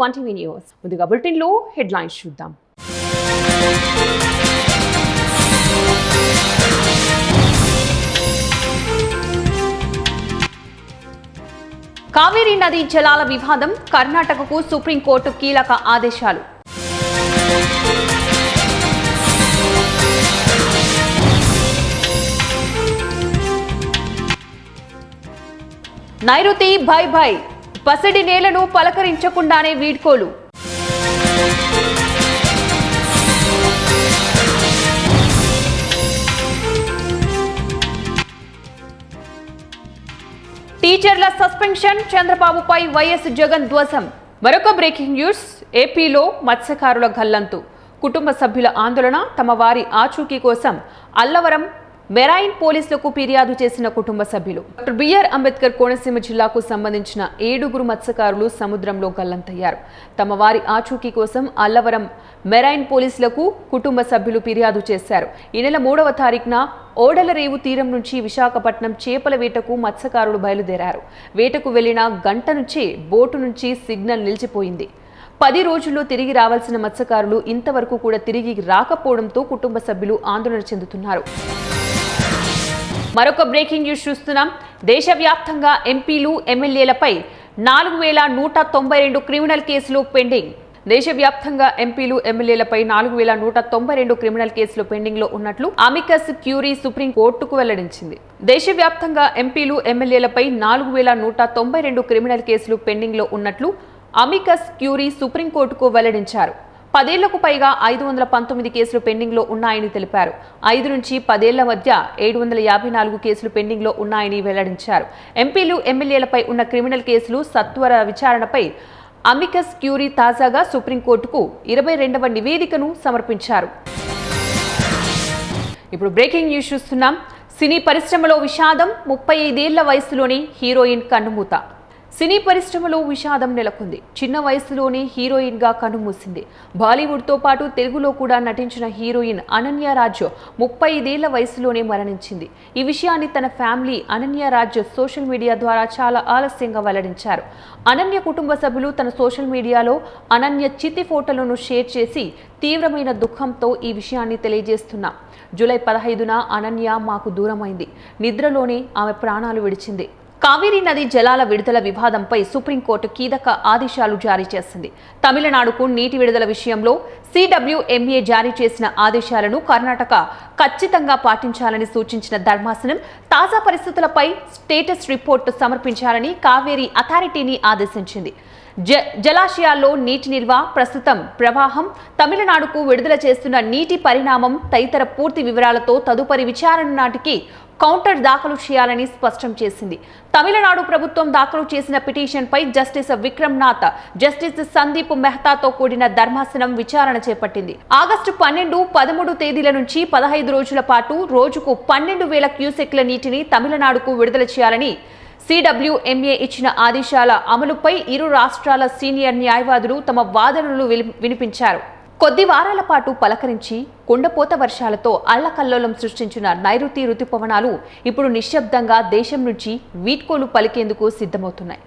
One TV news. ముందుగా bulletin లో headlines చూద్దాం. కావేరీ నది జలాల వివాదం, కర్ణాటకకు సుప్రీంకోర్టు కీలక ఆదేశాలు. నైరుతి భై భై, పసిడి నేలను పలకరించకుండానే వీడ్కోలు. టీచర్ల సస్పెన్షన్, చంద్రబాబుపై వైఎస్ జగన్ ధ్వజం. మరొక బ్రేకింగ్ న్యూస్. ఏపీలో మత్స్యకారుల గల్లంతు, కుటుంబ సభ్యుల ఆందోళన. తమ వారి ఆచూకీ కోసం అల్లవరం మెరైన్ పోలీసులకు ఫిర్యాదు చేసిన కుటుంబ సభ్యులు. డాక్టర్ బిఆర్ అంబేద్కర్ కోనసీమ జిల్లాకు సంబంధించిన 7 మత్స్యకారులు సముద్రంలో గల్లంతయ్యారు. తమ వారి ఆచూకీ కోసం అల్లవరం మెరైన్ పోలీసులకు కుటుంబ సభ్యులు ఫిర్యాదు చేశారు. ఈ నెల 3వ తారీఖున ఓడలరేవు తీరం నుంచి విశాఖపట్నం చేపల వేటకు మత్స్యకారులు బయలుదేరారు. వేటకు వెళ్లిన గంట నుంచే బోటు నుంచి సిగ్నల్ నిలిచిపోయింది. 10 రోజుల్లో తిరిగి రావాల్సిన మత్స్యకారులు ఇంతవరకు కూడా తిరిగి రాకపోవడంతో కుటుంబ సభ్యులు ఆందోళన చెందుతున్నారు. మరొక బ్రేకింగ్ న్యూస్ చూస్తున్నాం. దేశవ్యాప్తంగా ఎంపీలు, ఎమ్మెల్యేలపై 4192 క్రిమినల్ కేసులు పెండింగ్. దేశవ్యాప్తంగా ఎంపీలు, ఎమ్మెల్యేలపై 4192 క్రిమినల్ కేసులు పెండింగ్ లో ఉన్నట్లు అమికస్ క్యూరీ సుప్రీంకోర్టుకు వెల్లడించింది. దేశవ్యాప్తంగా ఎంపీలు, ఎమ్మెల్యేలపై 4192 క్రిమినల్ కేసులు పెండింగ్ లో ఉన్నట్లు అమికస్ క్యూరీ సుప్రీంకోర్టుకు వెల్లడించారు. 10 ఏళ్లకు పైగా 519 కేసులు పెండింగ్ లో ఉన్నాయని తెలిపారు. 5 నుంచి 10 ఏళ్ల మధ్య 754 కేసులు పెండింగ్ లో ఉన్నాయని వెల్లడించారు. ఎంపీలు, ఎమ్మెల్యేలపై ఉన్న క్రిమినల్ కేసులు సత్వర విచారణపై అమికస్ క్యూరీ తాజాగా సుప్రీంకోర్టుకు 22వ నివేదికను సమర్పించారు. ఇప్పుడు బ్రేకింగ్ న్యూస్ చూస్తున్నాం. సినీ పరిశ్రమలో విషాదం, 35 ఏళ్ల వయసులోని హీరోయిన్ కన్నుమూత. సినీ పరిశ్రమలో విషాదం నెలకొంది. చిన్న వయసులోనే హీరోయిన్ గా కన్నుమూసింది. బాలీవుడ్ తో పాటు తెలుగులో కూడా నటించిన హీరోయిన్ అనన్య రాజ్ 35 ఏళ్ల వయసులోనే మరణించింది. ఈ విషయాన్ని తన family Ananya Raj social media ద్వారా చాలా ఆలస్యంగా వెల్లడించారు. అనన్య కుటుంబ సభ్యులు తన సోషల్ మీడియాలో అనన్య చితి ఫోటోలను షేర్ చేసి తీవ్రమైన దుఃఖంతో ఈ విషయాన్ని తెలియజేస్తున్నాం. జూలై 15న అనన్య మాకు దూరమైంది. నిద్రలోనే ఆమె ప్రాణాలు విడిచింది. కావేరీ నది జలాల విడుదల వివాదంపై సుప్రీంకోర్టు కీలక ఆదేశాలు జారీ చేసింది. తమిళనాడుకు నీటి విడుదల విషయంలో CWMA జారీ చేసిన ఆదేశాలను కర్ణాటక ఖచ్చితంగా పాటించాలని సూచించిన ధర్మాసనం తాజా పరిస్థితులపై స్టేటస్ రిపోర్టు సమర్పించాలని కావేరీ అథారిటీని ఆదేశించింది. జలాశయాల్లో నీటి నిల్వ, ప్రస్తుతం ప్రవాహం, తమిళనాడుకు విడుదల చేస్తున్న నీటి పరిణామం తదితర పూర్తి వివరాలతో తదుపరి విచారణ నాటికి కౌంటర్ దాఖలు చేయాలని స్పష్టం చేసింది. తమిళనాడు ప్రభుత్వం దాఖలు చేసిన పిటిషన్పై జస్టిస్ విక్రమ్నాథ్, జస్టిస్ సందీప్ మెహతాతో కూడిన ధర్మాసనం విచారణ చేపట్టింది. ఆగస్టు 12, 13 తేదీల నుంచి 15 రోజుల పాటు రోజుకు 12,000 క్యూసెక్ల నీటిని తమిళనాడుకు విడుదల చేయాలని CWMA ఇచ్చిన ఆదేశాల అమలుపై ఇరు రాష్ట్రాల సీనియర్ న్యాయవాదులు తమ వాదనలు వినిపించారు. కొద్ది వారాల పాటు పలకరించి కుండపోత వర్షాలతో అల్లకల్లోలం సృష్టించిన నైరుతి రుతుపవనాలు ఇప్పుడు నిశ్శబ్దంగా దేశం నుంచి వీడ్కోలు పలికేందుకు సిద్ధమవుతున్నాయి.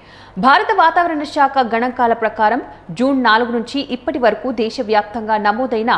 భారత వాతావరణ శాఖ గణాంకాల ప్రకారం జూన్ 4 నుంచి ఇప్పటి వరకు దేశవ్యాప్తంగా నమోదైన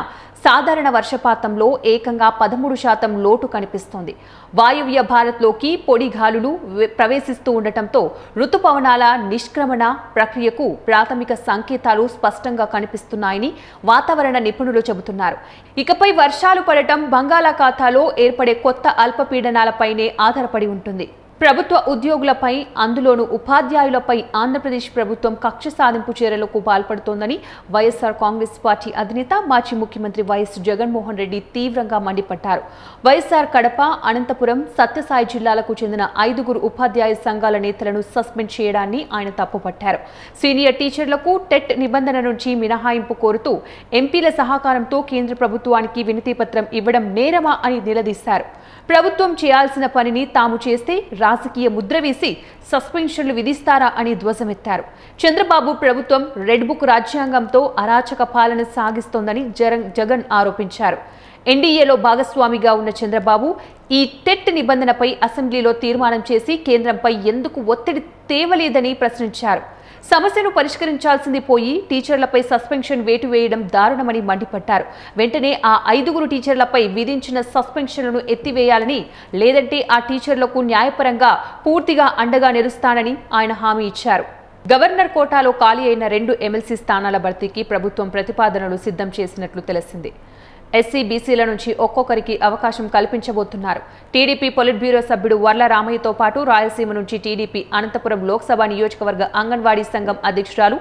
సాధారణ వర్షపాతంలో ఏకంగా 13% లోటు కనిపిస్తోంది. వాయువ్య భారత్లోకి పొడి గాలులు ప్రవేశిస్తూ ఉండటంతో రుతుపవనాల నిష్క్రమణ ప్రక్రియకు ప్రాథమిక సంకేతాలు స్పష్టంగా కనిపిస్తున్నాయని వాతావరణ నిపుణులు చెబుతున్నారు. ఇకపై వర్షాలు పడటం బంగాళాఖాతంలో ఏర్పడే కొత్త అల్పపీడనాలపైనే ఆధారపడి ఉంటుంది. ప్రభుత్వ ఉద్యోగులపై, అందులోనూ ఉపాధ్యాయులపై ఆంధ్రప్రదేశ్ ప్రభుత్వం కక్ష సాధింపు చర్యలకు పాల్పడుతోందని వైఎస్ఆర్ కాంగ్రెస్ పార్టీ అధినేత, మాజీ ముఖ్యమంత్రి వైఎస్ జగన్మోహన్ రెడ్డి తీవ్రంగా మండిపడ్డారు. వైఎస్ఆర్ కడప, అనంతపురం, సత్యసాయి జిల్లాలకు చెందిన 5 ఉపాధ్యాయ సంఘాల నేతలను సస్పెండ్ చేయడాన్ని ఆయన తప్పుపట్టారు. సీనియర్ టీచర్లకు టెట్ నిబంధన నుంచి మినహాయింపు కోరుతూ ఎంపీల సహకారంతో కేంద్ర ప్రభుత్వానికి వినతిపత్రం ఇవ్వడం నేరమా అని నిలదీశారు. ప్రభుత్వం చేయాల్సిన పనిని తాము చేస్తే రాజకీయ ముద్ర వేసి సస్పెన్షన్లు విధిస్తారా అని ధ్వజమెత్తారు. చంద్రబాబు ప్రభుత్వం రెడ్ బుక్ రాజ్యాంగంతో అరాచక పాలన సాగిస్తోందని జగన్ ఆరోపించారు. ఎన్డీఏలో భాగస్వామిగా ఉన్న చంద్రబాబు ఈ టెట్ నిబంధనపై అసెంబ్లీలో తీర్మానం చేసి కేంద్రంపై ఎందుకు ఒత్తిడి తేవలేదని ప్రశ్నించారు. సమస్యను పరిష్కరించాల్సింది పోయి టీచర్లపై సస్పెన్షన్ వేటు వేయడం దారుణమని మండిపడ్డారు. వెంటనే ఆ 5 టీచర్లపై విధించిన సస్పెన్షన్లను ఎత్తివేయాలని, లేదంటే ఆ టీచర్లకు న్యాయపరంగా పూర్తిగా అండగా నిలుస్తానని ఆయన హామీ ఇచ్చారు. గవర్నర్ కోటాలో ఖాళీ అయిన 2 ఎమ్మెల్సీ స్థానాల భర్తీకి ప్రభుత్వం ప్రతిపాదనలు సిద్ధం చేసినట్లు తెలిసింది. ఎస్సీ బీసీల నుంచి ఒక్కొక్కరికి అవకాశం కల్పించబోతున్నారు. టీడీపీ పొలిట్ బ్యూరో సభ్యుడు వర్ల రామయ్యతో పాటు రాయలసీమ నుంచి టీడీపీ అనంతపురం లోక్సభ నియోజకవర్గ అంగన్వాడీ సంఘం అధ్యక్షురాలు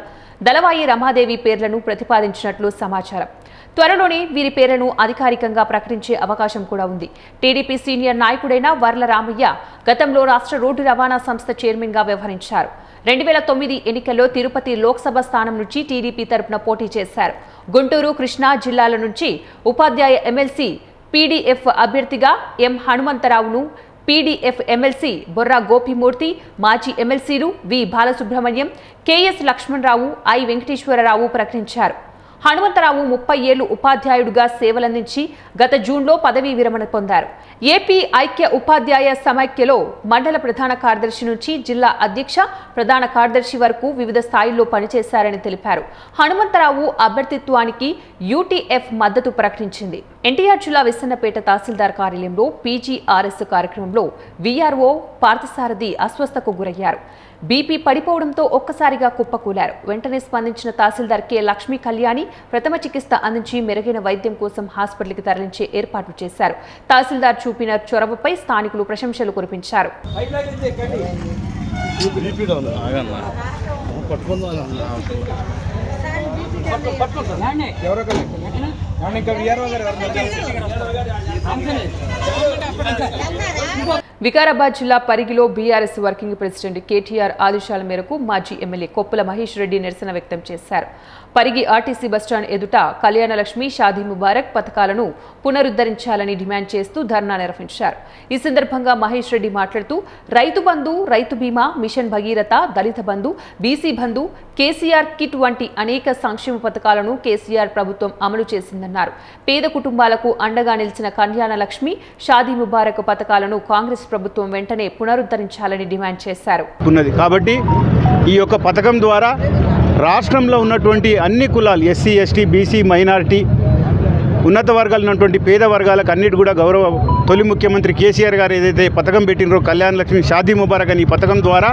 దళవాయి రమాదేవి పేర్లను ప్రతిపాదించినట్లు సమాచారం. త్వరలోనే వీరి పేర్లను అధికారికంగా ప్రకటించే అవకాశం కూడా ఉంది. టీడీపీ సీనియర్ నాయకుడైన వర్ల రామయ్య గతంలో రాష్ట్ర రోడ్డు రవాణా సంస్థ చైర్మన్గా వ్యవహరించారు. 2009 ఎన్నికల్లో తిరుపతి లోక్సభ స్థానం నుంచి టీడీపీ తరపున పోటీ చేశారు. గుంటూరు, కృష్ణా జిల్లాల నుంచి ఉపాధ్యాయ ఎమ్మెల్సీ పీడీఎఫ్ అభ్యర్థిగా ఎం హనుమంతరావును, పీడీఎఫ్ ఎమ్మెల్సీ బొర్రా గోపిమూర్తి, మాజీ ఎమ్మెల్సీలు వి బాలసుబ్రహ్మణ్యం, కేఎస్ లక్ష్మణరావు, ఐ వెంకటేశ్వరరావు ప్రకటించారు. హనుమంతరావు 30 ఏళ్లు ఉపాధ్యాయుడిగా సేవలందించి గత జూన్లో పదవీ విరమణ పొందారు. ఏపీ ఐక్య ఉపాధ్యాయ సమైక్యలో మండల ప్రధాన కార్యదర్శి నుంచి జిల్లా అధ్యక్ష, ప్రధాన కార్యదర్శి వరకు వివిధ స్థాయిల్లో పనిచేశారని తెలిపారు. హనుమంతరావు అభ్యర్థిత్వానికి యూటీఎఫ్ మద్దతు ప్రకటించింది. ఎన్టీఆర్ జిల్లా విసన్నపేట తహసీల్దార్ కార్యాలయంలో పీజీఆర్ఎస్ కార్యక్రమంలో వీఆర్ఓ పార్థసారథి అస్వస్థకు గురయ్యారు. బీపీ పడిపోవడంతో ఒక్కసారిగా కుప్పకూలారు. వెంటనే స్పందించిన తహసీల్దార్ కె లక్ష్మీ కళ్యాణి ప్రథమ చికిత్స అందించి మెరుగైన వైద్యం కోసం హాస్పిటల్కి తరలించే ఏర్పాట్లు చేశారు. తహసీల్దార్ చూపిన చొరవపై స్థానికులు ప్రశంసలు కురిపించారు. వికారాబాద్ జిల్లా పరిగిలో బీఆర్ఎస్ వర్కింగ్ ప్రెసిడెంట్ కేటీఆర్ ఆదేశాల మేరకు మాజీ ఎమ్మెల్యే కొప్పుల మహేష్ రెడ్డి నిరసన వ్యక్తం చేశారు. పరిగి ఆర్టీసీ బస్టాండ్ ఎదుట కళ్యాణలక్ష్మి, షాదీ ముబారక్ పథకాలను పునరుద్ధరించాలని డిమాండ్ చేస్తూ ధర్నా నిర్వహించారు. ఈ సందర్భంగా మహేష్ రెడ్డి మాట్లాడుతూ రైతు బంధు, రైతు బీమా, మిషన్ భగీరథ, దళిత బంధు, బీసీ బంధు, కేసీఆర్ కిట్ వంటి అనేక సంక్షేమ పథకాలను కేసీఆర్ ప్రభుత్వం అమలు చేసిందన్నారు. పేద కుటుంబాలకు అండగా నిలిచిన కళ్యాణలక్ష్మి, షాదీ ముబారక్ పథకాలను కాంగ్రెస్ ప్రభుత్వం వెంటనే పునరుద్ధరించాలని డిమాండ్ చేశారు. కాబట్టి ఈ యొక్క పథకం ద్వారా రాష్ట్రంలో ఉన్నటువంటి అన్ని కులాలు, ఎస్సీ, ఎస్టీ, బీసీ, మైనారిటీ, ఉన్నత వర్గాలు ఉన్నటువంటి పేద వర్గాలకు అన్నిటి కూడా గౌరవ తొలి ముఖ్యమంత్రి కేసీఆర్ గారు ఏదైతే పథకం పెట్టినరో కళ్యాణ లక్ష్మి, షాదీ ముబారక్ అని ఈ పథకం ద్వారా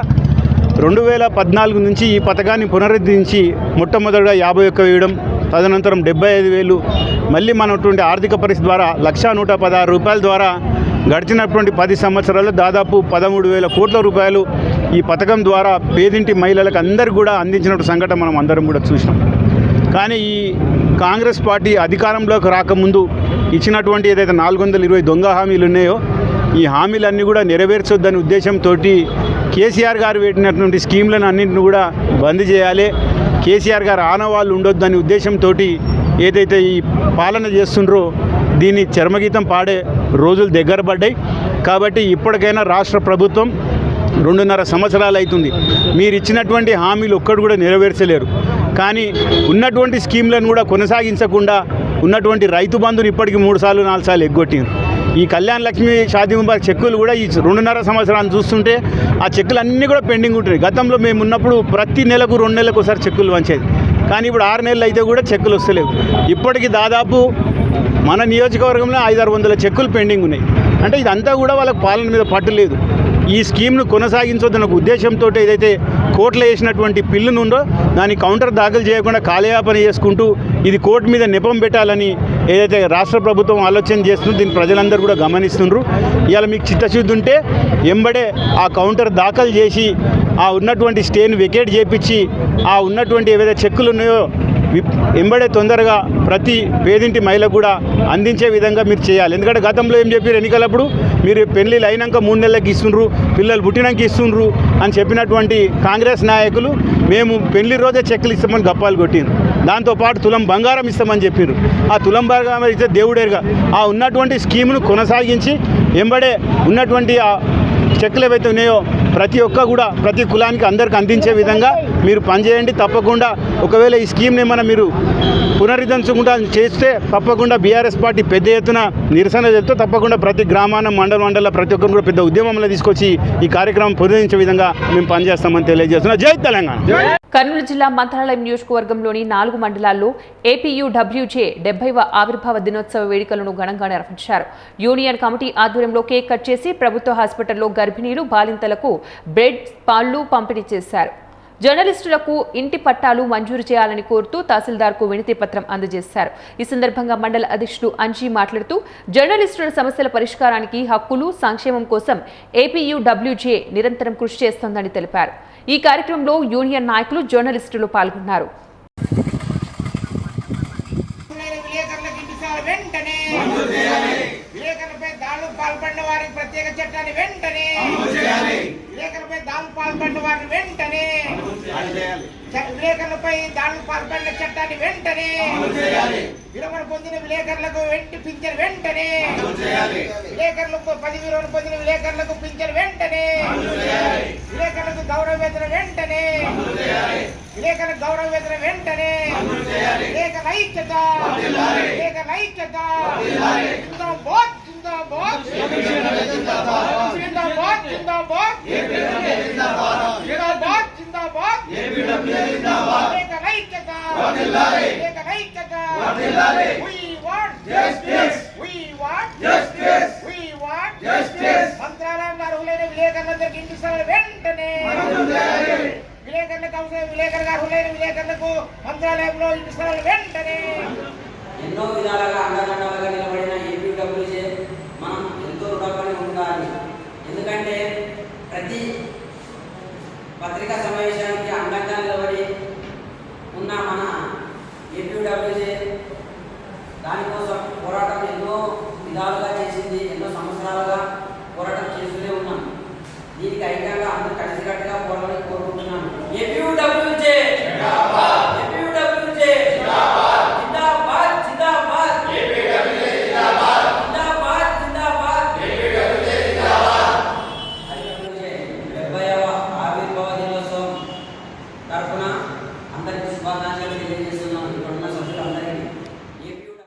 2014 నుంచి ఈ పథకాన్ని పునరుద్ధరించి మొట్టమొదటిగా 51 వేయడం, తదనంతరం 75,000, మళ్ళీ మనటువంటి ఆర్థిక పరిస్థితి ద్వారా 1,116 రూపాయల ద్వారా గడిచినటువంటి 10 సంవత్సరాల్లో దాదాపు 13,000 కోట్ల రూపాయలు ఈ పథకం ద్వారా పేదింటి మహిళలకు అందరికీ కూడా అందించినట్టు సంఘటన మనం అందరం కూడా చూసినాం. కానీ ఈ కాంగ్రెస్ పార్టీ అధికారంలోకి రాకముందు ఇచ్చినటువంటి ఏదైతే 420 దొంగ హామీలు ఉన్నాయో ఈ హామీలన్నీ కూడా నెరవేర్చొద్దనే ఉద్దేశంతో కేసీఆర్ గారు పెట్టినటువంటి స్కీమ్లను అన్నింటిని కూడా బంద్ చేయాలి, కేసీఆర్ గారు ఆనవాళ్ళు ఉండొద్దనే ఉద్దేశంతో ఏదైతే ఈ పాలన చేస్తుండ్రో దీన్ని చర్మగీతం పాడే రోజులు దగ్గర పడ్డాయి. కాబట్టి ఇప్పటికైనా రాష్ట్ర ప్రభుత్వం 2.5 సంవత్సరాలు అవుతుంది, మీరు ఇచ్చినటువంటి హామీలు ఒక్కడు కూడా నెరవేర్చలేరు. కానీ ఉన్నటువంటి స్కీమ్లను కూడా కొనసాగించకుండా ఉన్నటువంటి రైతు బంధుని ఇప్పటికీ 3 సార్లు 4 సార్లు ఎగ్గొట్టినారు. ఈ కళ్యాణ లక్ష్మి, షాదీ ముబారక్ చెక్కులు కూడా ఈ 2.5 సంవత్సరాలు చూస్తుంటే ఆ చెక్కులు అన్నీ కూడా పెండింగ్ ఉంటున్నాయి. గతంలో మేము ఉన్నప్పుడు ప్రతి నెలకు 2 నెలలకు ఒకసారి చెక్కులు వంచేది, కానీ ఇప్పుడు 6 నెలలు అయితే కూడా చెక్కులు వస్తలేవు. ఇప్పటికీ దాదాపు మన నియోజకవర్గంలో 500-600 చెక్కులు పెండింగ్ ఉన్నాయి. అంటే ఇదంతా కూడా వాళ్ళకి పాలన మీద పట్టు లేదు. ఈ స్కీమ్ను కొనసాగించొద్దన్న ఉద్దేశంతో ఏదైతే కోర్టులో వేసినటువంటి పిల్లును ఉందో దాన్ని కౌంటర్ దాఖలు చేయకుండా కాలయాపన చేసుకుంటూ ఇది కోర్టు మీద నెపం పెట్టాలని ఏదైతే రాష్ట్ర ప్రభుత్వం ఆలోచన చేస్తుందో దీన్ని ప్రజలందరూ కూడా గమనిస్తున్నారు. ఇవాళ మీకు చిత్తశుద్ధి ఉంటే ఎంబడే ఆ కౌంటర్ దాఖలు చేసి ఆ ఉన్నటువంటి స్టేను వెకేట్ చేయించి ఆ ఉన్నటువంటి ఏవైతే చెక్కులు ఉన్నాయో ఎంబడే తొందరగా ప్రతి పేదింటి మహిళకు కూడా అందించే విధంగా మీరు చేయాలి. ఎందుకంటే గతంలో ఏం చెప్పారు, ఎన్నికలప్పుడు మీరు పెళ్ళిళ్ళు అయినాక 3 నెలలకు ఇస్తుండ్రు, పిల్లలు పుట్టినాక ఇస్తుండ్రు అని చెప్పినటువంటి కాంగ్రెస్ నాయకులు మేము పెళ్లి రోజే చెక్కులు ఇస్తామని గప్పాలు కొట్టిండ్రు. దాంతోపాటు తులం బంగారం ఇస్తామని చెప్పారు. ఆ తులం బంగారం ఇస్తే దేవుడేరుగా ఆ ఉన్నటువంటి స్కీమును కొనసాగించి ఎంబడే ఉన్నటువంటి ఆ చెక్కులు ఏవైతే ఉన్నాయో ప్రతి ఒక్క కూడా ప్రతి కులానికి అందరికి అందించే విధంగా మీరు పనిచేయండి. తప్పకుండా ఒకవేళ ఈ స్కీమ్ని ఏమైనా మీరు పునరుద్ధరించకుండా చేస్తే తప్పకుండా బీఆర్ఎస్ పార్టీ పెద్ద ఎత్తున నిరసన చేస్తూ తప్పకుండా ప్రతి గ్రామాన మండల ప్రతి ఒక్కరు కూడా పెద్ద ఉద్యమంలో తీసుకొచ్చి ఈ కార్యక్రమం పునరుద్ధరించే విధంగా మేము పనిచేస్తామని తెలియజేస్తున్నాం. జై తెలంగాణ. కర్నూలు జిల్లా మంత్రాలయం నియోజకవర్గంలోని 4 మండలాల్లో ఏపీయూడబ్ల్యూజే 70వ ఆవిర్భావ దినోత్సవ వేడుకలను ఘనంగా నిర్వహించారు. యూనియన్ కమిటీ ఆధ్వర్యంలో కేక్ కట్ చేసి ప్రభుత్వ హాస్పిటల్లో గర్భిణీలు, బాలింతలకు బ్రెడ్, పాళ్లు పంపిణీ చేశారు. జర్నలిస్టులకు ఇంటి పట్టాలు మంజూరు చేయాలని కోరుతూ తహసీల్దార్కు వినతి పత్రం అందజేశారు. ఈ సందర్భంగా మండల అధ్యక్షుడు అంజీ మాట్లాడుతూ జర్నలిస్టుల సమస్యల పరిష్కారానికి, హక్కులు, సంక్షేమం కోసం ఏపీయూడబ్ల్యూజే నిరంతరం కృషి చేస్తోందని తెలిపారు. ఈ కార్యక్రమంలో యూనియన్ నాయకులు, జర్నలిస్టులు పాల్గొన్నారు. విలేకరులపై దాడులు పాల్పడిన వారికి ప్రత్యేక చట్టాన్ని వెంటనే విలేకరులపై దాడులు పాల్పడిన వారిని వెంటనే విలేకరులపై దాడులు పాల్పడిన చట్టాన్ని వెంటనే విరమణ పొందిన విలేకరులకు పింఛన్ వెంటనే విలేకరులకు 10 విరమణ పొందిన విలేకరులకు పింఛన్ వెంటనే విలేకరులకు గౌరవ వేతన వెంటనే విలేకరులకు గౌరవ వేతన వెంటనే విలేకరుల ఐక్యత విలేకరుల ఐక్యత జిందాబాద్ జిందాబాద్ జిందాబాద్ జిందాబాద్ జిందాబాద్ జిందాబాద్ విలేకరుల ఐక్యత విలేకరుల ఐక్యత we want justice we want justice మంత్రాలయంలో అర్హులైన విలేకరులందరికీ ఇంటి స్థలాలు వెంటనే విలేకరులకు అవసరం విలేకరుగా అర్హులైన విలేకరులకు మంత్రాలయంలో ఇంటి స్థలాలు వెంటనే ఎన్నో విధాలుగా అండదండలుగా నిలబడిన ఏపీడబ్ల్యూజే మనం ఎంతో రుణపడి ఉండాలి. ఎందుకంటే ప్రతి పత్రికా సమావేశానికి అండంగా నిలబడి ఉన్న మన ఏపీడబ్ల్యూజే దానికోసం పోరాటం ఎన్నో విధాలుగా చేసింది. ఎన్నో సంవత్సరాలుగా పోరాటం చేస్తూనే ఉన్నాం. దీనికి ఐక్యంగా అందరూ కలిసికట్టుగా పోరాడాలని కోరుకుంటున్నాను. ఏపీడబ్ల్యూజే ఏపీడబ్ల్యూజే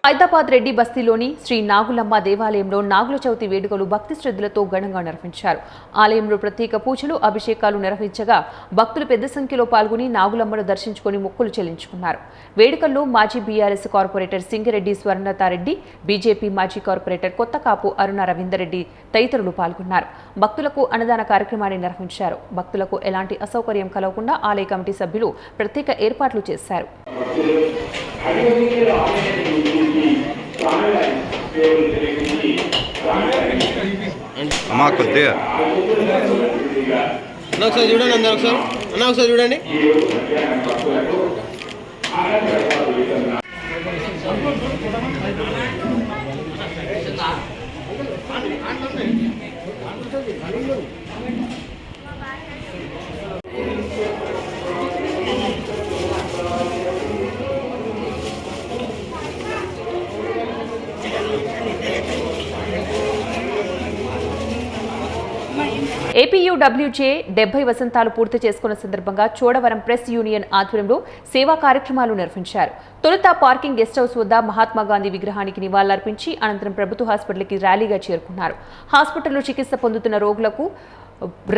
హైదరాబాద్ రెడ్డి బస్తీలోని శ్రీ నాగులమ్మ దేవాలయంలో నాగుల చవితి వేడుకలు భక్తి శ్రద్ధలతో ఘనంగా నిర్వహించారు. ఆలయంలో ప్రత్యేక పూజలు, అభిషేకాలు నిర్వహించగా భక్తులు పెద్ద సంఖ్యలో పాల్గొని నాగులమ్మను దర్శించుకుని మొక్కులు చెల్లించుకున్నారు. వేడుకల్లో మాజీ బీఆర్ఎస్ కార్పొరేటర్ సింగిరెడ్డి స్వర్ణతారెడ్డి, బీజేపీ మాజీ కార్పొరేటర్ కొత్తకాపు అరుణ రవీందర్రెడ్డి తదితరులు పాల్గొన్నారు. భక్తులకు అన్నదాన కార్యక్రమాన్ని నిర్వహించారు. భక్తులకు ఎలాంటి అసౌకర్యం కలగకుండా ఆలయ కమిటీ సభ్యులు ప్రత్యేక ఏర్పాట్లు చేశారు. అమ్మా కొద్దిగా ఒకసారి చూడండి, అందరూ ఒకసారి చూడండి. ఏపీయూడబ్ల్యూజే 70 వసంతాలు పూర్తి చేసుకున్న సందర్భంగా చోడవరం ప్రెస్ యూనియన్ ఆధ్వర్యంలో సేవా కార్యక్రమాలు నిర్వహించారు. తొలుత పార్కింగ్ గెస్ట్ హౌస్ వద్ద మహాత్మాగాంధీ విగ్రహానికి నివాళులర్పించి అనంతరం ప్రభుత్వ హాస్పిటల్కి ర్యాలీగా చేరుకున్నారు. హాస్పిటల్లో చికిత్స పొందుతున్న రోగులకు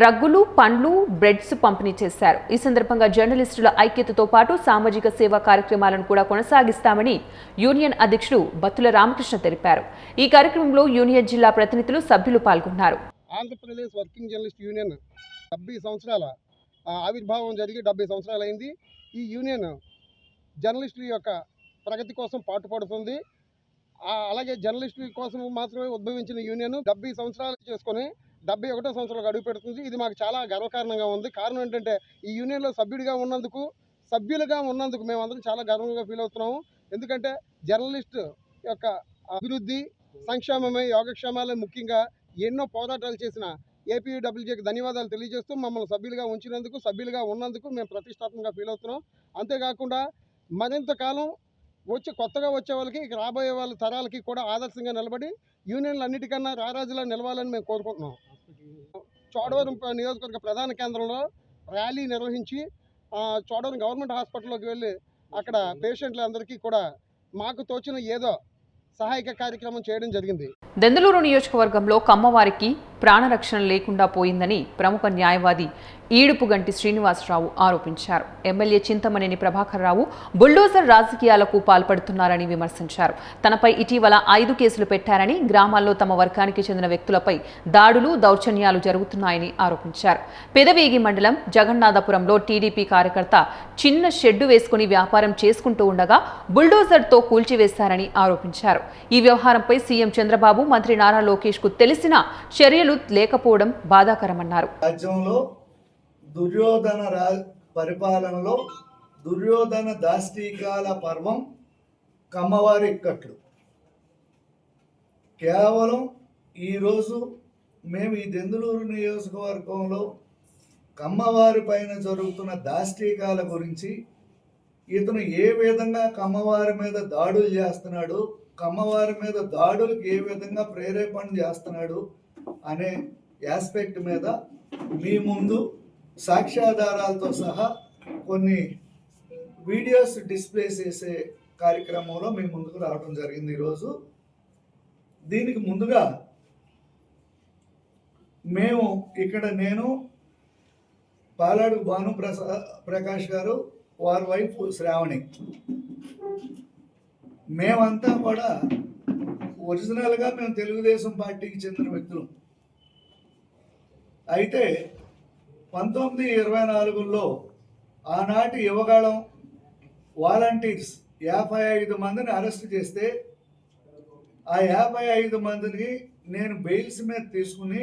రగ్గులు, పండ్లు, బ్రెడ్స్ పంపిణీ చేశారు. ఈ సందర్భంగా జర్నలిస్టుల ఐక్యతతో పాటు సామాజిక సేవా కార్యక్రమాలను కూడా కొనసాగిస్తామని యూనియన్ అధ్యక్షుడు బత్తుల రామకృష్ణ తెలిపారు. ఈ కార్యక్రమంలో యూనియన్ జిల్లా ప్రతినిధులు, సభ్యులు పాల్గొన్నారు. ఆంధ్రప్రదేశ్ వర్కింగ్ జర్నలిస్ట్ యూనియన్ 70 సంవత్సరాల ఆవిర్భావం జరిగి 70 సంవత్సరాలు అయింది. ఈ యూనియన్ జర్నలిస్టుల యొక్క ప్రగతి కోసం పాటుపడుతుంది. అలాగే జర్నలిస్టుల కోసం మాత్రమే ఉద్భవించిన యూనియన్ 70 సంవత్సరాలు చేసుకొని 71వ సంవత్సరాలకు అడుగు పెడుతుంది. ఇది మాకు చాలా గర్వకారణంగా ఉంది. కారణం ఏంటంటే ఈ యూనియన్లో సభ్యులుగా ఉన్నందుకు మేమందరం చాలా గర్వంగా ఫీల్ అవుతున్నాము. ఎందుకంటే జర్నలిస్ట్ యొక్క అభివృద్ధి, సంక్షేమమే, యోగక్షేమాలే ముఖ్యంగా ఎన్నో పోరాటాలు చేసిన ఏపీడబ్ల్యూజేకి ధన్యవాదాలు తెలియజేస్తూ మమ్మల్ని సభ్యులుగా ఉన్నందుకు మేము ప్రతిష్టాత్మకంగా ఫీల్ అవుతున్నాం. అంతేకాకుండా మరింత కాలం కొత్తగా వచ్చే వాళ్ళకి, రాబోయే వాళ్ళ తరాలకి కూడా ఆదర్శంగా నిలబడి యూనియన్లు అన్నిటికన్నా రారాజులా నిలవాలని మేము కోరుకుంటున్నాం. చోడవరం నియోజకవర్గ ప్రధాన కేంద్రంలో ర్యాలీ నిర్వహించి చోడవరం గవర్నమెంట్ హాస్పిటల్లోకి వెళ్ళి అక్కడ పేషెంట్లందరికీ కూడా మాకు తోచిన ఏదో సహాయక కార్యక్రమం చేయడం జరిగింది. దెందులూరు నియోజకవర్గంలో కమ్మవారికి ప్రాణరక్షణ లేకుండా పోయిందని ప్రముఖ న్యాయవాది ఈడుపుగంటి శ్రీనివాసరావు ఆరోపించారు. ఎమ్మెల్యే చింతమనేని ప్రభాకర్ రావు బుల్డోజర్ రాజకీయాలకు పాల్పడుతున్నారని విమర్శించారు. తనపై ఇటీవల 5 కేసులు పెట్టారని, గ్రామాల్లో తమ వర్గానికి చెందిన వ్యక్తులపై దాడులు, దౌర్జన్యాలు జరుగుతున్నాయని ఆరోపించారు. పెదవేగి మండలం జగన్నాథపురంలో టీడీపీ కార్యకర్త చిన్న షెడ్డు వేసుకుని వ్యాపారం చేసుకుంటూ ఉండగా బుల్డోజర్తో కూల్చివేశారని ఆరోపించారు. ఈ వ్యవహారంపై సీఎం చంద్రబాబు, మంత్రి నారా లోకేష్ కు తెలిసినా చర్యలు లేకపోవడం బాధాకరమన్నారు. రాజ్యంలో దుర్యోధన పరిపాలనలో దుర్యోధన దాష్టీకాల పర్వం కమ్మవారి ఇక్కట్లు. కేవలం ఈరోజు మేము ఈ దెందులూరు నియోజకవర్గంలో కమ్మవారి పైన జరుగుతున్న దాష్టీకాల గురించి, ఇతను ఏ విధంగా కమ్మవారి మీద దాడులు చేస్తున్నాడు, కమ్మవారి మీద దాడులకు ఏ విధంగా ప్రేరేపణ చేస్తున్నాడు అనే ఆస్పెక్ట్ మీద మీ ముందు సాక్ష్యాధారాలతో సహా కొన్ని వీడియోస్ డిస్ప్లే చేసే కార్యక్రమంలో మీ ముందుకు రావడం జరిగింది ఈరోజు. దీనికి ముందుగా మేము ఇక్కడ నేను పాలాడు భాను ప్రకాష్ గారు, వారి వైఫ్ శ్రావణి, మేమంతా కూడా ఒరిజినల్గా మేము తెలుగుదేశం పార్టీకి చెందిన వ్యక్తులు. అయితే 1924లో ఆనాటి యువగాళం వాలంటీర్స్ 55 మందిని అరెస్ట్ చేస్తే ఆ 55 మందిని నేను బెయిల్స్ మీద తీసుకుని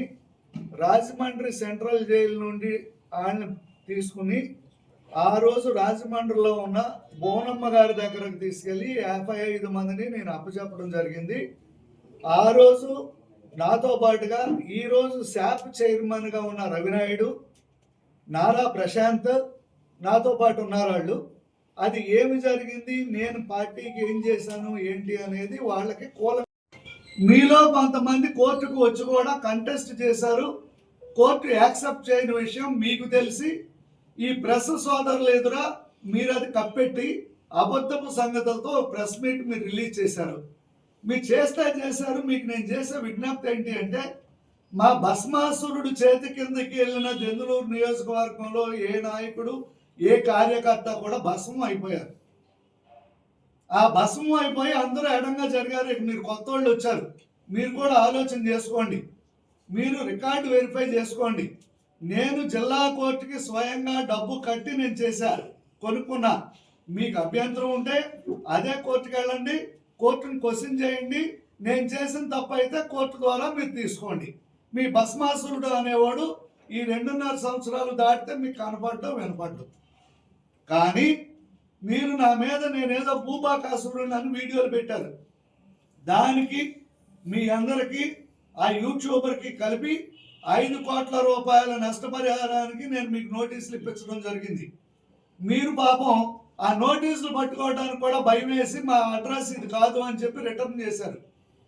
రాజమండ్రి సెంట్రల్ జైలు నుండి ఆయన తీసుకుని ఆ రోజు రాజమండ్రిలో ఉన్న బోనమ్మ గారి దగ్గరకు తీసుకెళ్ళి 55 మందిని నేను అప్పచెప్పడం జరిగింది. ఆ రోజు నాతో పాటుగా ఈరోజు శాప్ చైర్మన్గా ఉన్న రవినాయుడు, నారా ప్రశాంత్ నాతో పాటు ఉన్నారు. వాళ్ళు అది ఏమి జరిగింది, నేను పార్టీకి ఏం చేశాను ఏంటి అనేది వాళ్ళకి మీలో కొంతమంది కోర్టుకు వచ్చి కూడా కంటెస్ట్ చేశారు. కోర్టు యాక్సెప్ట్ చేయని విషయం మీకు తెలిసి ఈ ప్రెస్ సోదరులు ఎదురా మీరు అది కప్పెట్టి అబద్ధపు సంగతులతో ప్రెస్ మీట్ మీరు రిలీజ్ చేశారు. మీరు చేశారు. మీకు నేను చేసే విజ్ఞప్తి ఏంటి అంటే, మా భస్మాసురుడు చేతి కిందకి వెళ్ళిన దెందులూరు నియోజకవర్గంలో ఏ నాయకుడు, ఏ కార్యకర్త కూడా భస్మం అయిపోయారు. ఆ భస్మం అయిపోయి అందరూ ఎడంగా జరిగారు. ఇక మీరు కొత్త వాళ్ళు వచ్చారు, మీరు కూడా ఆలోచన చేసుకోండి, మీరు రికార్డు వెరిఫై చేసుకోండి. నేను జిల్లా కోర్టుకి స్వయంగా డబ్బు కట్టి నేను చేశాను, కొనుక్కున్నా. మీకు అభ్యంతరం ఉంటే అదే కోర్టుకి వెళ్ళండి, కోర్టుని క్వశ్చన్ చేయండి. నేను చేసిన తప్పు అయితే కోర్టు ద్వారా మీరు తీసుకోండి. మీ భస్మాసురుడు అనేవాడు ఈ 2.5 సంవత్సరాలు దాటితే మీకు కనపడ్డం వినపడ్డం. కానీ మీరు నా మీద నేనేదో భూపాకాసురుడు అని వీడియోలు పెట్టారు. దానికి మీ అందరికీ ఆ యూట్యూబర్కి కలిపి 5 కోట్ల రూపాయల నష్టపరిహారానికి నేను మీకు నోటీసులు ఇప్పించడం జరిగింది. మీరు పాపం ఆ నోటీసులు పట్టుకోవడానికి కూడా భయం వేసి మా అడ్రస్ ఇది కాదు అని చెప్పి రిటర్న్ చేశారు.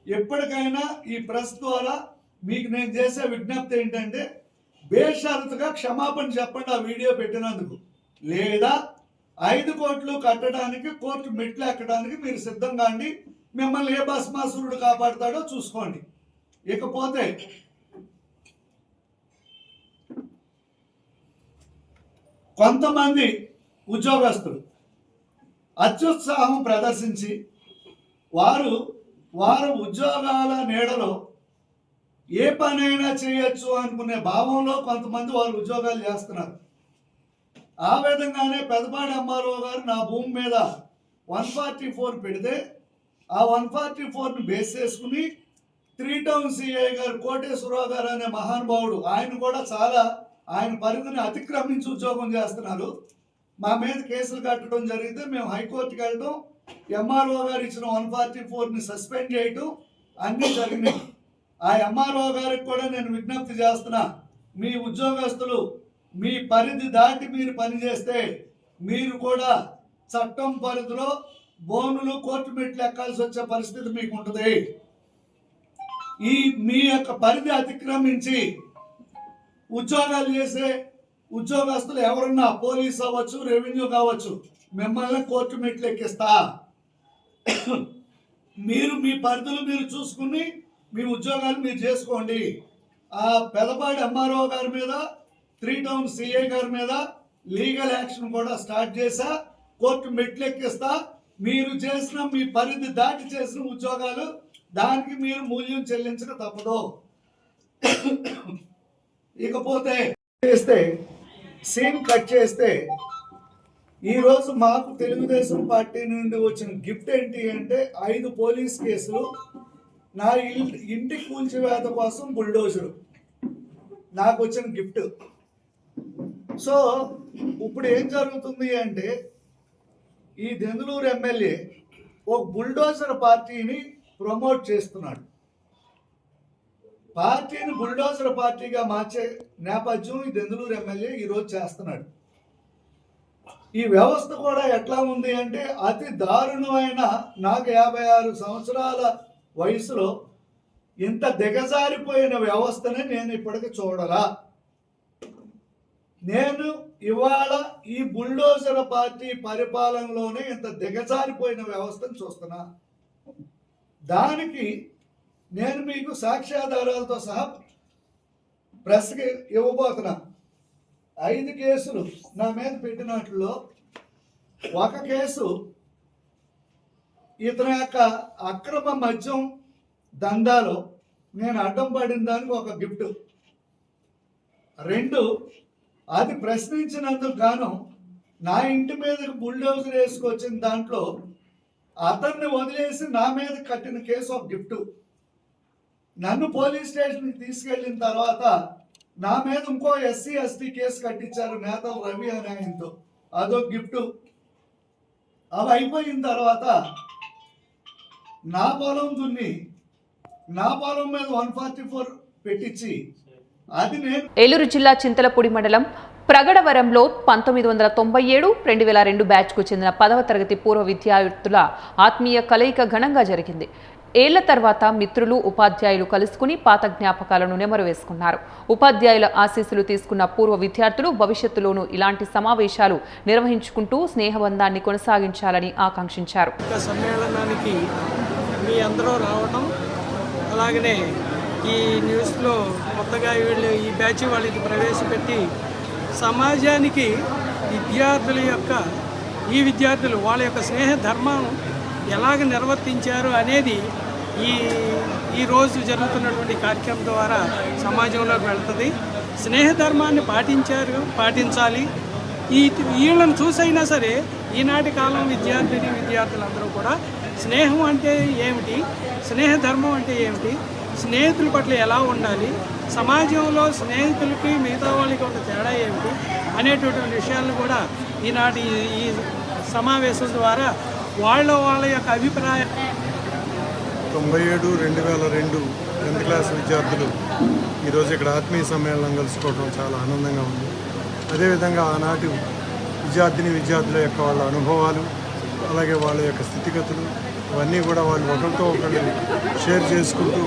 ఎప్పటికైనా ఈ ప్రెస్ ద్వారా మీకు నేను చేసే విజ్ఞప్తి ఏంటంటే, బేషరతుగా క్షమాపణ చెప్పండి ఆ వీడియో పెట్టినందుకు, లేదా 5 కోట్లు కట్టడానికి కోర్టు మెట్లు ఎక్కడానికి మీరు సిద్ధంగా అండి. మిమ్మల్ని ఏ భస్మాసురుడు కాపాడుతాడో చూసుకోండి. ఇకపోతే కొంతమంది ఉద్యోగస్తులు అత్యుత్సాహం ప్రదర్శించి వారు ఉద్యోగాల నీడలో ఏ పనైనా చేయొచ్చు అనుకునే భావంలో కొంతమంది వారు ఉద్యోగాలు చేస్తున్నారు. ఆ విధంగానే పెదపాడి అమ్మారావు గారు నా భూమి మీద 144 పెడితే ఆ 144ని బేస్ చేసుకుని 3 టౌన్ సిఐ గారు కోటేశ్వరరావు గారు అనే మహానుభావుడు, ఆయన కూడా చాలా ఆయన పరిధిని అతిక్రమించి ఉద్యోగం చేస్తున్నారు. మా మీద కేసులు కట్టడం జరిగితే మేము హైకోర్టుకి వెళ్ళడం, ఎంఆర్ఓ గారు ఇచ్చిన 144ని సస్పెండ్ చేయటం అన్నీ జరిగినాయి. ఆ ఎంఆర్ఓ గారికి కూడా నేను విజ్ఞప్తి చేస్తున్నా, మీ ఉద్యోగస్తులు మీ పరిధి దాటి మీరు పనిచేస్తే మీరు కూడా చట్టం పరిధిలో బోనులు, కోర్టు మెట్లు ఎక్కాల్సి వచ్చే పరిస్థితి మీకు ఉంటుంది. మీ యొక్క పరిధి అతిక్రమించి ఉద్యోగాలు చేసే ఉద్యోగస్తులు ఎవరన్నా పోలీస్ అవ్వచ్చు, రెవెన్యూ కావచ్చు, మిమ్మల్ని కోర్టు మెట్లు ఎక్కిస్తా. మీరు మీ పరిధులు మీరు చూసుకుని మీ ఉద్యోగాలు మీరు చేసుకోండి. ఆ పెదపాడి ఎంఆర్ఓ గారి మీద 3 టౌన్ సిఐ గారి మీద లీగల్ యాక్షన్ కూడా స్టార్ట్ చేశా. కోర్టు మెట్లెక్కిస్తా. మీరు చేసిన మీ పరిధి దాటి చేసిన ఉద్యోగాలు దానికి మీరు మూల్యం చెల్లించక తప్పదు. ఇకపోతే చేస్తే సీన్ కట్ చేస్తే ఈరోజు మాకు తెలుగుదేశం పార్టీ నుండి వచ్చిన గిఫ్ట్ ఏంటి అంటే 5 పోలీస్ కేసులు, నా ఇంటి కూల్చివేత కోసం బుల్డోజరు నాకు వచ్చిన గిఫ్ట్. సో ఇప్పుడు ఏం జరుగుతుంది అంటే ఈ దెందులూరు ఎమ్మెల్యే ఒక బుల్డోజర్ పార్టీని ప్రమోట్ చేస్తున్నాడు. పార్టీని బుల్డోజర్ పార్టీగా మార్చే నేపథ్యం ఈ దెందులూరు ఎమ్మెల్యే ఈరోజు చేస్తున్నాడు. ఈ వ్యవస్థ కూడా ఎట్లా ఉంది అంటే అతి దారుణమైన, నాకు 56 సంవత్సరాల వయసులో ఇంత దిగజారిపోయిన వ్యవస్థని నేను ఇప్పటికి చూడలా. నేను ఇవాళ ఈ బుల్డోజర్ పార్టీ పరిపాలనలోనే ఇంత దిగజారిపోయిన వ్యవస్థను చూస్తున్నా. దానికి నేను మీకు సాక్ష్యాధారాలతో సహా ప్రెస్కి ఇవ్వబోతున్నా. 5 కేసులు నా మీద పెట్టినట్లో ఒక కేసు ఇతని యొక్క అక్రమ మద్యం దందాలో నేను అడ్డం పడిన దానికి ఒక గిఫ్ట్. 2, అది ప్రశ్నించినందుకు గాను నా ఇంటి మీదకి బుల్డోజర్ వేసుకొచ్చిన దాంట్లో అతన్ని వదిలేసి నా మీద కట్టిన కేసు ఒక గిఫ్ట్. నన్ను పోలీస్ స్టేషన్కి తీసుకెళ్ళిన తర్వాత నా మీద ఇంకో ఎస్సీ ఎస్టీ కేసు కట్టించారు నేతలు రవి అనే ఆయనతో, అదొక గిఫ్ట్. అవి అయిపోయిన తర్వాత నా పొలం దున్ని నా పొలం మీద 144 పెట్టించి అది నేను ఏలూరు జిల్లా చింతలపూడి మండలం ప్రగడవరంలో 1997, 2002 బ్యాచ్కు చెందిన 10వ తరగతి పూర్వ విద్యార్థుల ఆత్మీయ కలయిక ఘనంగా జరిగింది. ఏళ్ల తర్వాత మిత్రులు, ఉపాధ్యాయులు కలుసుకుని పాత జ్ఞాపకాలను నెమరు వేసుకున్నారు. ఉపాధ్యాయుల ఆశీస్సులు తీసుకున్న పూర్వ విద్యార్థులు భవిష్యత్తులోనూ ఇలాంటి సమావేశాలు నిర్వహించుకుంటూ స్నేహబంధాన్ని కొనసాగించాలని ఆకాంక్షించారు. సమ్మేళనానికి మీ అందరూ రావటం, అలాగనే ఈ న్యూస్లో కొత్తగా వీళ్ళు ఈ బ్యాచ్ వాళ్ళకి ప్రవేశపెట్టి సమాజానికి విద్యార్థులు వాళ్ళ యొక్క స్నేహ ధర్మం ఎలాగ నిర్వర్తించారు అనేది ఈరోజు జరుగుతున్నటువంటి కార్యక్రమం ద్వారా సమాజంలోకి వెళ్తుంది. స్నేహధర్మాన్ని పాటించాలి. వీళ్ళని చూసైనా సరే ఈనాటి కాలం విద్యార్థులందరూ కూడా స్నేహం అంటే ఏమిటి, స్నేహధర్మం అంటే ఏమిటి, స్నేహితుల పట్ల ఎలా ఉండాలి, సమాజంలో స్నేహితులకి మిగతా వాళ్ళకి ఉన్న తేడా ఏమిటి అనేటటువంటి విషయాలను కూడా ఈనాటి ఈ సమావేశం ద్వారా వాళ్ళ యొక్క అభిప్రాయం. 97, 2002 10th క్లాస్ విద్యార్థులు ఈరోజు ఇక్కడ ఆత్మీయ సమ్మేళనం కలుసుకోవడం చాలా ఆనందంగా ఉంది. అదేవిధంగా ఆనాటి విద్యార్థుల యొక్క వాళ్ళ అనుభవాలు, అలాగే వాళ్ళ యొక్క స్థితిగతులు ఇవన్నీ కూడా వాళ్ళు ఒకరితో ఒకరు షేర్ చేసుకుంటూ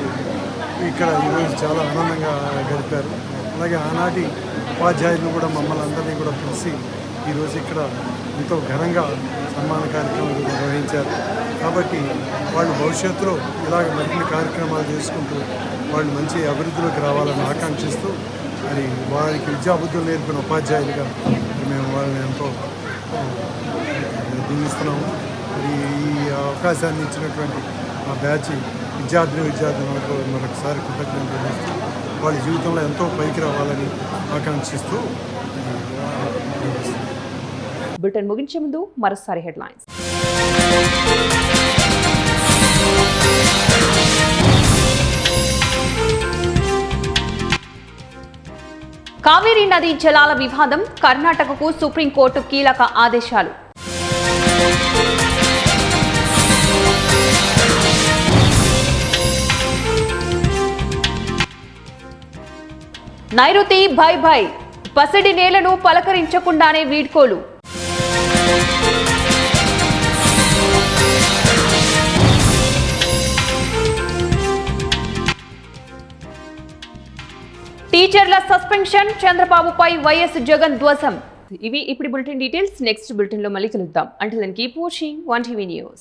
ఇక్కడ ఈరోజు చాలా ఆనందంగా గడిపారు. అలాగే ఆనాటి ఉపాధ్యాయులు కూడా మమ్మల్ని అందరినీ కూడా పిలిచి ఈరోజు ఇక్కడ ఎంతో ఘనంగా సన్మాన కార్యక్రమాలు నిర్వహించారు. కాబట్టి వాళ్ళు భవిష్యత్తులో ఇలాగ మరిన్ని కార్యక్రమాలు చేసుకుంటూ వాళ్ళు మంచి అభివృద్ధిలోకి రావాలని ఆకాంక్షిస్తూ మరి వారికి విద్యాబుద్ధులు నేర్పిన ఉపాధ్యాయులుగా మేము వాళ్ళని ఎంతో దీవిస్తున్నాము. మరి ఈ అవకాశాన్ని ఇచ్చినటువంటి ఆ బ్యాచ్ విద్యార్థులకు మరొకసారి కృతజ్ఞతలు తెలియజేస్తూ వాళ్ళ జీవితంలో ఎంతో పైకి రావాలని ఆకాంక్షిస్తూ బులెటిన్ ముగించే ముందు మరోసారి హెడ్లైన్స్. కావేరీ నదీ జలాల వివాదం, కర్ణాటకకు సుప్రీంకోర్టు కీలక ఆదేశాలు. నైరుతి భై భై, పసిడి నేలను పలకరించకుండానే వీడ్కోలు. టీచర్ల సస్పెన్షన్, చంద్రబాబుపై వైఎస్ జగన్ ధ్వజం. ఇవి ఇప్పుడు బులెటిన్ డీటెయిల్స్. నెక్స్ట్ బులెటిన్ లో మళ్ళీ కలుద్దాం. Until then keep watching 1TV news.